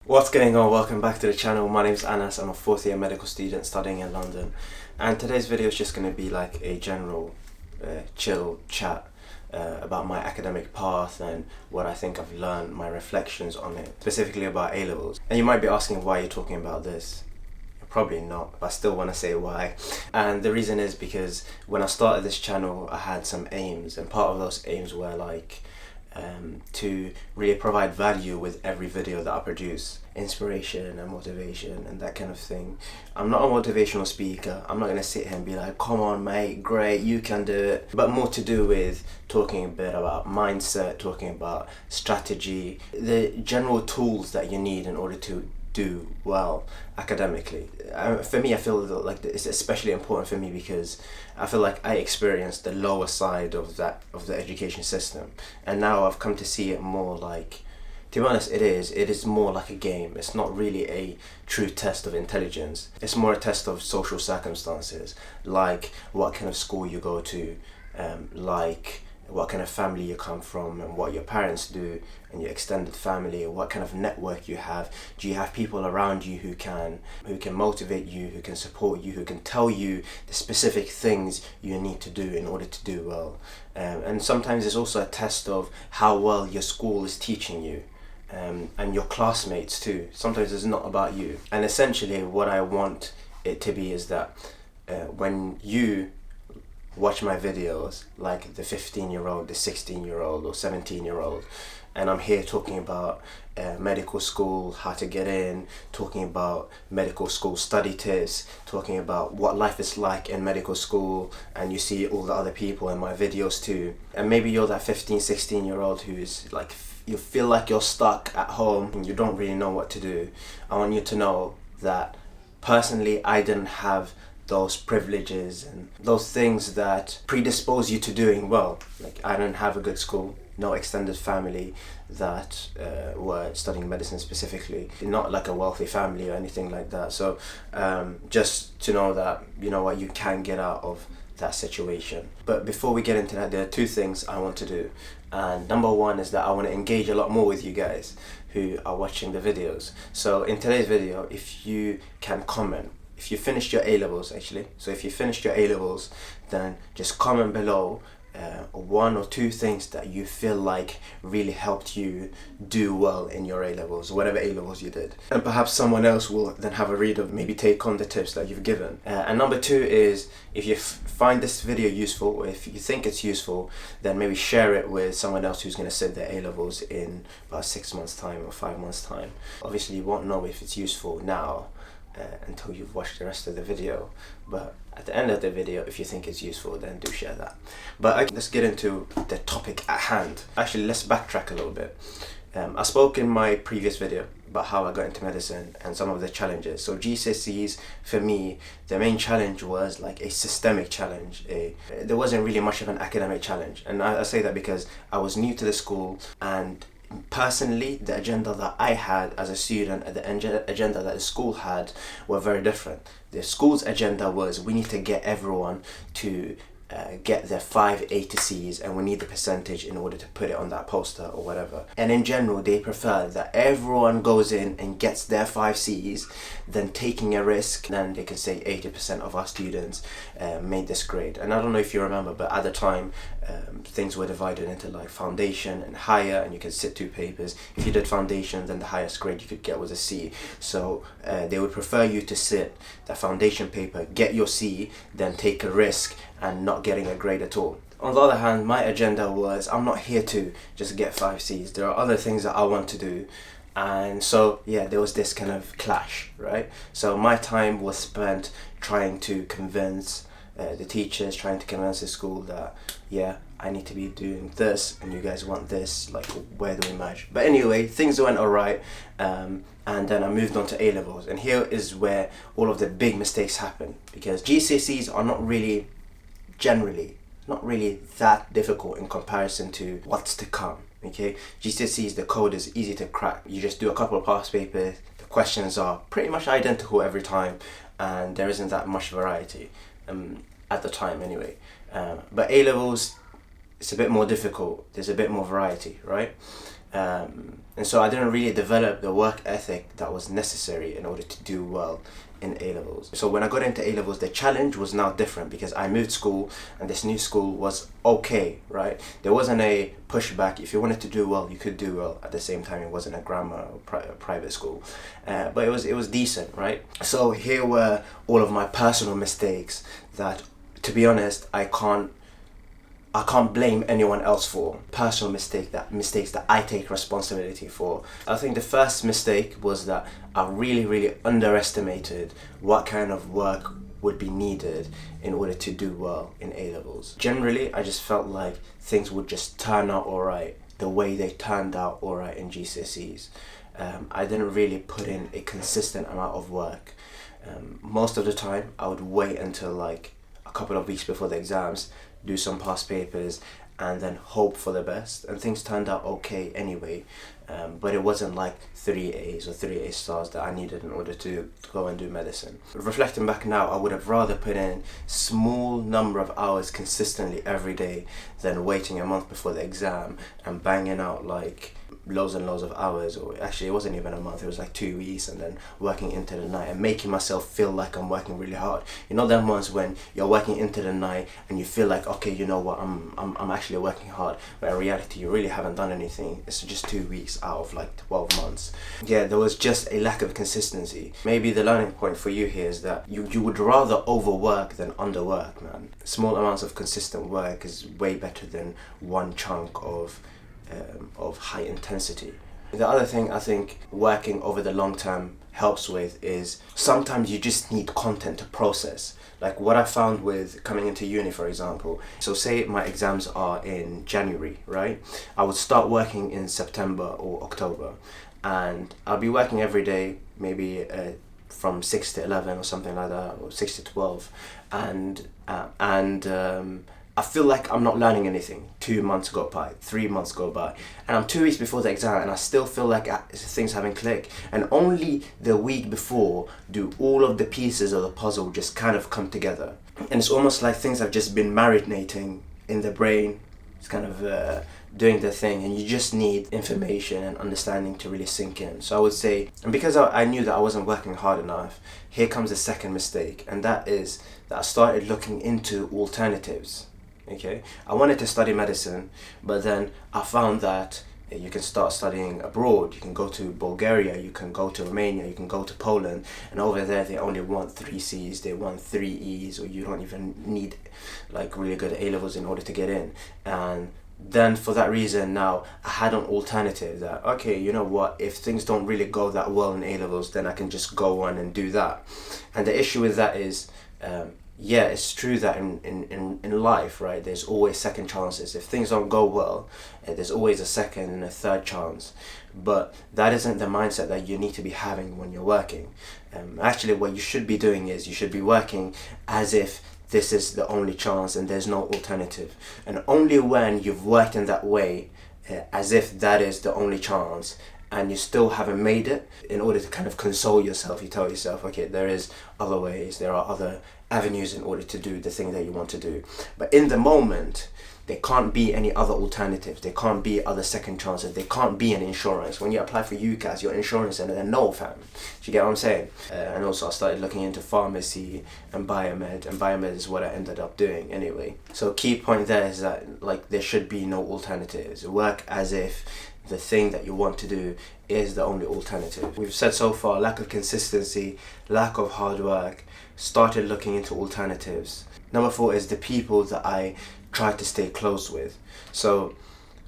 What's going on? Welcome back to the channel. My name is Anas. I'm a fourth year medical student studying in London, and today's video is just going to be like a general chill chat about my academic path and what I think I've learned, my reflections on it, specifically about A-levels. And you might be asking why you're talking about this. Probably not, but I still want to say why. And the reason is because when I started this channel I had some aims, and part of those aims were like to really provide value with every video that I produce, inspiration and motivation and that kind of thing. I'm not a motivational speaker. I'm not going to sit here and be like, come on mate, great, you can do it. But more to do with talking a bit about mindset, talking about strategy, the general tools that you need in order to do well academically. For me, I feel like it's especially important for me because I feel like I experienced the lower side of the education system, and now I've come to see it more like, to be honest, it is more like a game. It's not really a true test of intelligence. It's more a test of social circumstances, like what kind of school you go to, like what kind of family you come from and what your parents do and your extended family, or what kind of network you have. Do you have people around you who can motivate you, who can support you, who can tell you the specific things you need to do in order to do well? And sometimes it's also a test of how well your school is teaching you, and your classmates too. Sometimes it's not about you. And essentially what I want it to be is that when you watch my videos, like the 15-year-old, the 16-year-old or 17-year-old, and I'm here talking about medical school, how to get in, talking about medical school study tips, talking about what life is like in medical school, and you see all the other people in my videos too, and maybe you're that 15, 16-year-old who's like, you feel like you're stuck at home and you don't really know what to do. I want you to know that personally I didn't have those privileges and those things that predispose you to doing well. Like, I didn't have a good school, no extended family that were studying medicine specifically, not like a wealthy family or anything like that. So just to know that, you know what, you can get out of that situation. But before we get into that, there are two things I want to do. And number one is that I want to engage a lot more with you guys who are watching the videos. So in today's video, if you can comment, if you finished your A-levels actually, so if you finished your A-levels, then just comment below one or two things that you feel like really helped you do well in your A-levels, whatever A-levels you did. And perhaps someone else will then have a read of, maybe take on the tips that you've given. And number two is, if you find this video useful, or if you think it's useful, then maybe share it with someone else who's going to sit their A-levels in about 6 months time or 5 months time. Obviously you won't know if it's useful now until you've watched the rest of the video, but at the end of the video, if you think it's useful, then do share that. But let's get into the topic at hand. Actually, let's backtrack a little bit. I spoke in my previous video about how I got into medicine and some of the challenges. So GCSEs, for me, the main challenge was like a systemic challenge. There wasn't really much of an academic challenge, and I say that because I was new to the school, and personally the agenda that I had as a student and the agenda that the school had were very different. The school's agenda was, we need to get everyone to get their 5 A to C's, and we need the percentage in order to put it on that poster or whatever. And in general, they prefer that everyone goes in and gets their 5 C's than taking a risk. Then they can say 80% of our students made this grade. And I don't know if you remember, but at the time things were divided into like foundation and higher, and you could sit 2 papers. If you did foundation, then the highest grade you could get was a C. So they would prefer you to sit that foundation paper, get your C, then take a risk and not getting a grade at all. On the other hand, my agenda was, I'm not here to just get 5 C's. There are other things that I want to do. And so yeah, there was this kind of clash, right? So my time was spent trying to convince the teachers, trying to convince the school that, yeah, I need to be doing this and you guys want this, like, where do we match? But anyway, things went alright, and then I moved on to A-levels, and here is where all of the big mistakes happen, because GCSEs are not really, generally, not really that difficult in comparison to what's to come. Okay, GCSEs, the code is easy to crack. You just do a couple of past papers, the questions are pretty much identical every time, and there isn't that much variety at the time anyway. But A-levels, it's a bit more difficult, there's a bit more variety, right? And so I didn't really develop the work ethic that was necessary in order to do well in A-levels. So when I got into A-levels, the challenge was now different because I moved school and this new school was okay, right? There wasn't a pushback. If you wanted to do well, you could do well. At the same time, it wasn't a grammar or private school, but it was decent, right? So here were all of my personal mistakes that, to be honest, I can't blame anyone else for. Personal mistakes that I take responsibility for. I think the first mistake was that I really underestimated what kind of work would be needed in order to do well in A-levels. Generally, I just felt like things would just turn out alright the way they turned out alright in GCSEs. I didn't really put in a consistent amount of work. Most of the time, I would wait until like a couple of weeks before the exams, do some past papers, and then hope for the best. And things turned out okay anyway, but it wasn't like 3 A's or 3 A stars that I needed in order to go and do medicine. Reflecting back now, I would have rather put in small number of hours consistently every day than waiting a month before the exam and banging out like loads and loads of hours, or actually it wasn't even a month, it was like 2 weeks, and then working into the night and making myself feel like I'm working really hard. You know them ones when you're working into the night and you feel like, okay, you know what, I'm actually working hard, but in reality you really haven't done anything. It's just 2 weeks out of like 12 months. Yeah, there was just a lack of consistency. Maybe the learning point for you here is that you would rather overwork than underwork, man. Small amounts of consistent work is way better than one chunk of high intensity. The other thing I think working over the long term helps with is sometimes you just need content to process. Like what I found with coming into uni, for example. So say my exams are in January, right? I would start working in September or October, and I'll be working every day, maybe from 6 to 11 or something like that, or 6 to 12, and I feel like I'm not learning anything. 2 months go by, 3 months go by, and I'm 2 weeks before the exam and I still feel like things haven't clicked. And only the week before do all of the pieces of the puzzle just kind of come together. And it's almost like things have just been marinating in the brain. It's kind of doing the thing, and you just need information and understanding to really sink in. So I would say, and because I knew that I wasn't working hard enough, here comes the second mistake, and that is that I started looking into alternatives. Okay, I wanted to study medicine, but then I found that you can start studying abroad. You can go to Bulgaria, you can go to Romania, you can go to Poland, and over there they only want 3 C's, they want 3 E's, or you don't even need like really good A-levels in order to get in. And then for that reason, now I had an alternative that, okay, you know what, if things don't really go that well in A-levels, then I can just go on and do that. And the issue with that is, yeah, it's true that in life, right, there's always second chances. If things don't go well, there's always a second and a third chance. But that isn't the mindset that you need to be having when you're working. Actually, what you should be doing is you should be working as if this is the only chance and there's no alternative. And only when you've worked in that way, as if that is the only chance, and you still haven't made it, in order to kind of console yourself, you tell yourself, okay, there is other ways, there are other avenues in order to do the thing that you want to do. But in the moment, there can't be any other alternatives, there can't be other second chances, there can't be an insurance. When you apply for UCAS, your insurance and then no, fam. Do you get what I'm saying? And also I started looking into pharmacy and biomed is what I ended up doing anyway. So key point there is that like there should be no alternatives. Work as if the thing that you want to do is the only alternative. We've said so far, lack of consistency, lack of hard work, started looking into alternatives. Number 4 is the people that I try to stay close with. So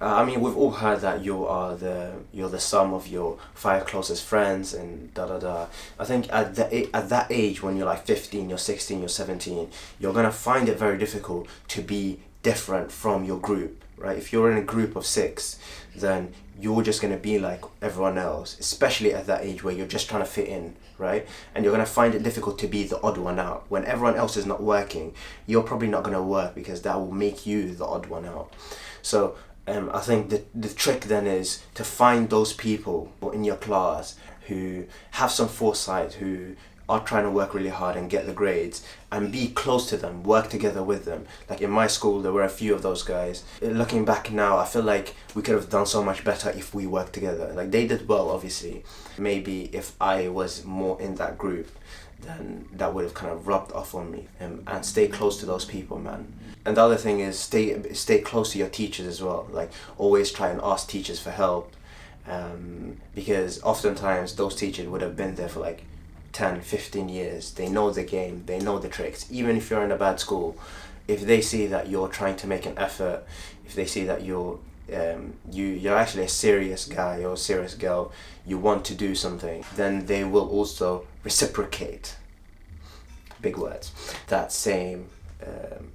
I mean, we've all heard that you're the sum of your 5 closest friends and da da da. I think at that age, when you're like 15, you're 16, you're 17, you're gonna find it very difficult to be different from your group, right? If you're in a group of 6, then you're just going to be like everyone else, especially at that age where you're just trying to fit in, right? And you're going to find it difficult to be the odd one out. When everyone else is not working, you're probably not going to work because that will make you the odd one out. So I think the trick then is to find those people in your class who have some foresight, who are trying to work really hard and get the grades, and be close to them, work together with them. Like in my school, there were a few of those guys. Looking back now, I feel like we could have done so much better if we worked together. Like they did well, obviously. Maybe if I was more in that group, then that would have kind of rubbed off on me. And stay close to those people, man. And the other thing is stay close to your teachers as well. Like always try and ask teachers for help, because oftentimes those teachers would have been there for like 10, 15 years. They know the game, they know the tricks. Even if you're in a bad school, if they see that you're trying to make an effort, if they see that you're actually a serious guy or a serious girl, you want to do something, then they will also reciprocate, big words, that same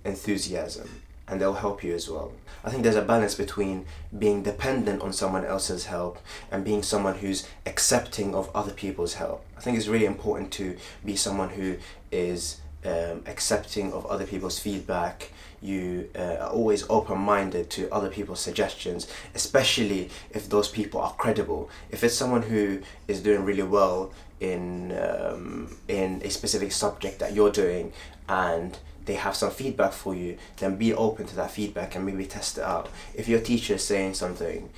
enthusiasm, and they'll help you as well. I think there's a balance between being dependent on someone else's help and being someone who's accepting of other people's help. I think it's really important to be someone who is accepting of other people's feedback. You are always open-minded to other people's suggestions, especially if those people are credible. If it's someone who is doing really well in a specific subject that you're doing, and they have some feedback for you, then be open to that feedback and maybe test it out. If your teacher is saying something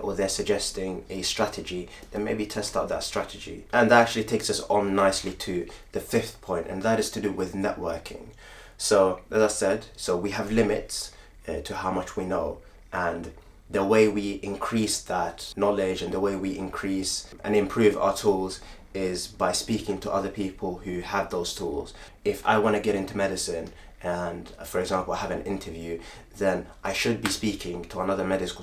or they're suggesting a strategy, then maybe test out that strategy. And that actually takes us on nicely to the fifth point, and that is to do with networking. So as I said, so we have limits to how much we know, and the way we increase that knowledge and the way we increase and improve our tools is by speaking to other people who have those tools. If I want to get into medicine and, for example, I have an interview, then I should be speaking to another medical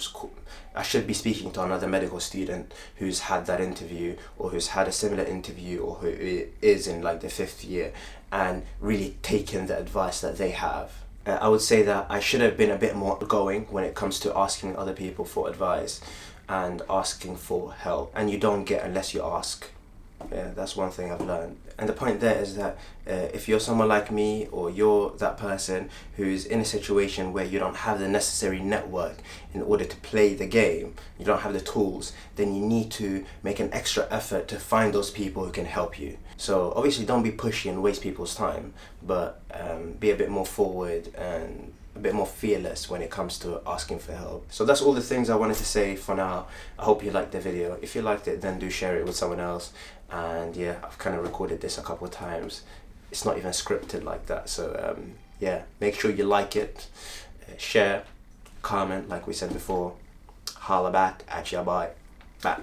student who's had that interview, or who's had a similar interview, or who is in like the 5th year, and really taking the advice that they have. I would say that I should have been a bit more outgoing when it comes to asking other people for advice and asking for help. And you don't get unless you ask. Yeah, that's one thing I've learned. And the point there is that if you're someone like me, or you're that person who's in a situation where you don't have the necessary network in order to play the game, you don't have the tools, then you need to make an extra effort to find those people who can help you. So obviously don't be pushy and waste people's time, but be a bit more forward and a bit more fearless when it comes to asking for help. So that's all the things I wanted to say for now. I hope you liked the video. If you liked it, then do share it with someone else. And yeah, I've kind of recorded this a couple of times. It's not even scripted like that. So yeah, make sure you like it, share, comment, like we said before. Holla back at ya, bye. Bye.